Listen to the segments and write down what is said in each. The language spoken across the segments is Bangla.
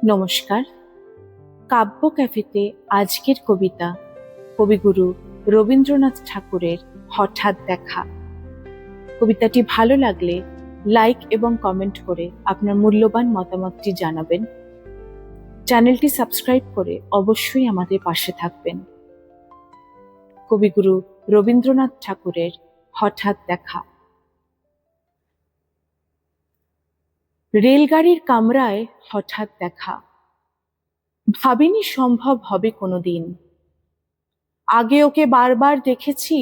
নমস্কার। কাব্য ক্যাফেতে আজকের কবিতা কবিগুরু রবীন্দ্রনাথ ঠাকুরের হঠাৎ দেখা। কবিতাটি ভালো লাগলে লাইক এবং কমেন্ট করে আপনার মূল্যবান মতামতটি জানাবেন। চ্যানেলটি সাবস্ক্রাইব করে অবশ্যই আমাদের পাশে থাকবেন। কবিগুরু রবীন্দ্রনাথ ঠাকুরের হঠাৎ দেখা। রেলগাড়ির কামরায় হঠাৎ দেখা, ভাবিনি সম্ভব হবে কোনোদিন। আগে ওকে বারবার দেখেছি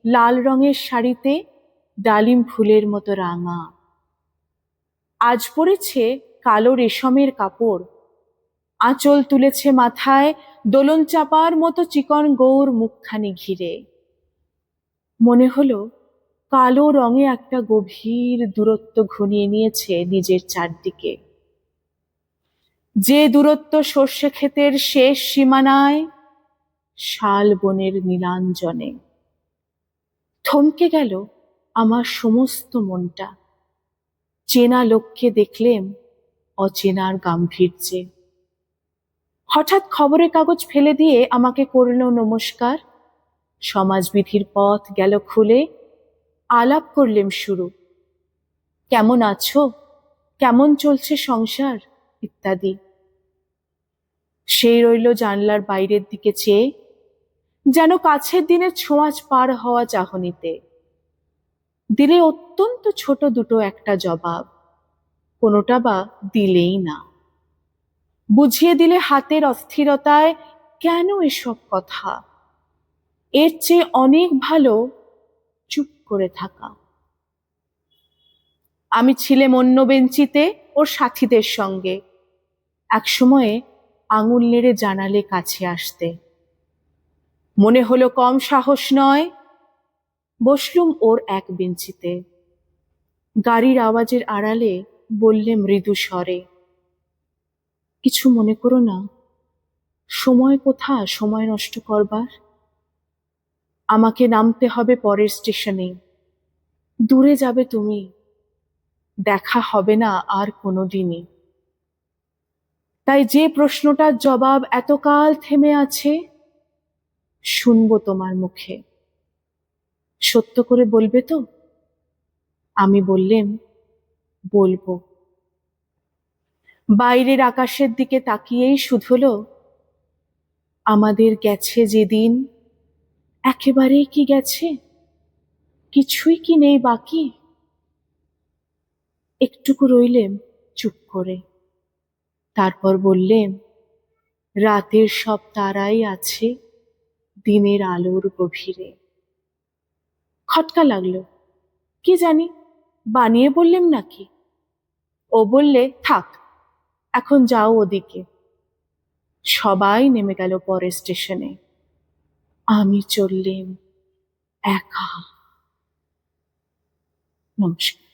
লাল রঙের শাড়িতে, ডালিম ফুলের মতো রাঙা। আজ পরেছে কালো রেশমের কাপড়, আঁচল তুলেছে মাথায়, দোলন চাপার মতো চিকন গৌর মুখখানি ঘিরে। মনে হলো কালো রঙে একটা গভীর দূরত্ব ঘনিয়ে নিয়েছে নিজের চারদিকে, যে দূরত্ব সর্ষে ক্ষেতের শেষ সীমানায়, শাল বনের নীলাঞ্জনে। থমকে গেল আমার সমস্ত মনটা, চেনা লোককে দেখলেম অচেনার গাম্ভীর্যে। হঠাৎ খবরের কাগজ ফেলে দিয়ে আমাকে করল নমস্কার, সমাজবিধির পথ গেল খুলে, আলাপ করলেম শুরু। কেমন আছো, কেমন চলছে সংসার ইত্যাদি। সেই রইল জানলার বাইরের দিকে চেয়ে, যেন কাছের দিনের ছোঁয়াচ পার হওয়া চাহনিতে। দিলে অত্যন্ত ছোট দুটো একটা জবাব, কোনোটা বা দিলেই না। বুঝিয়ে দিলে হাতের অস্থিরতায় কেন এসব কথা, এর চেয়ে অনেক ভালো চুপ করে থাকা। আমি ছিলাম অন্য বেঞ্চিতে ওর সাথীদের সঙ্গে, একসময়ে আঙুল নেড়ে জানালে কাছে আসতে। মনে হলো কম সাহস নয়, বসলুম ওর এক বেঞ্চিতে। গাড়ির আওয়াজের আড়ালে বললে মৃদু স্বরে, কিছু মনে করো না, সময় কোথা সময় নষ্ট করবার। আমাকে নামতে হবে পরের স্টেশনে, দূরে যাবে তুমি, দেখা হবে না আর কোনোদিনই। তাই যে প্রশ্নটার জবাব এতকাল থেমে আছে, শুনবো তোমার মুখে। সত্য করে বলবে তো? আমি বললেম, বলবো। বাইরের আকাশের দিকে তাকিয়েই শুধলো, আমাদের গেছে যেদিন, একেবারেই কি গেছে, কিছুই কি নেই বাকি। একটুকু রইলেম চুপ করে, তারপর বললেম, রাতের সব তারাই আছে দিনের আলোর গভীরে। খটকা লাগলো, কি জানি বানিয়ে বললেম নাকি। ও বললে, থাক এখন যাও ওদিকে। সবাই নেমে গেল পরের স্টেশনে, আমি চললেম একা। নমস্কার।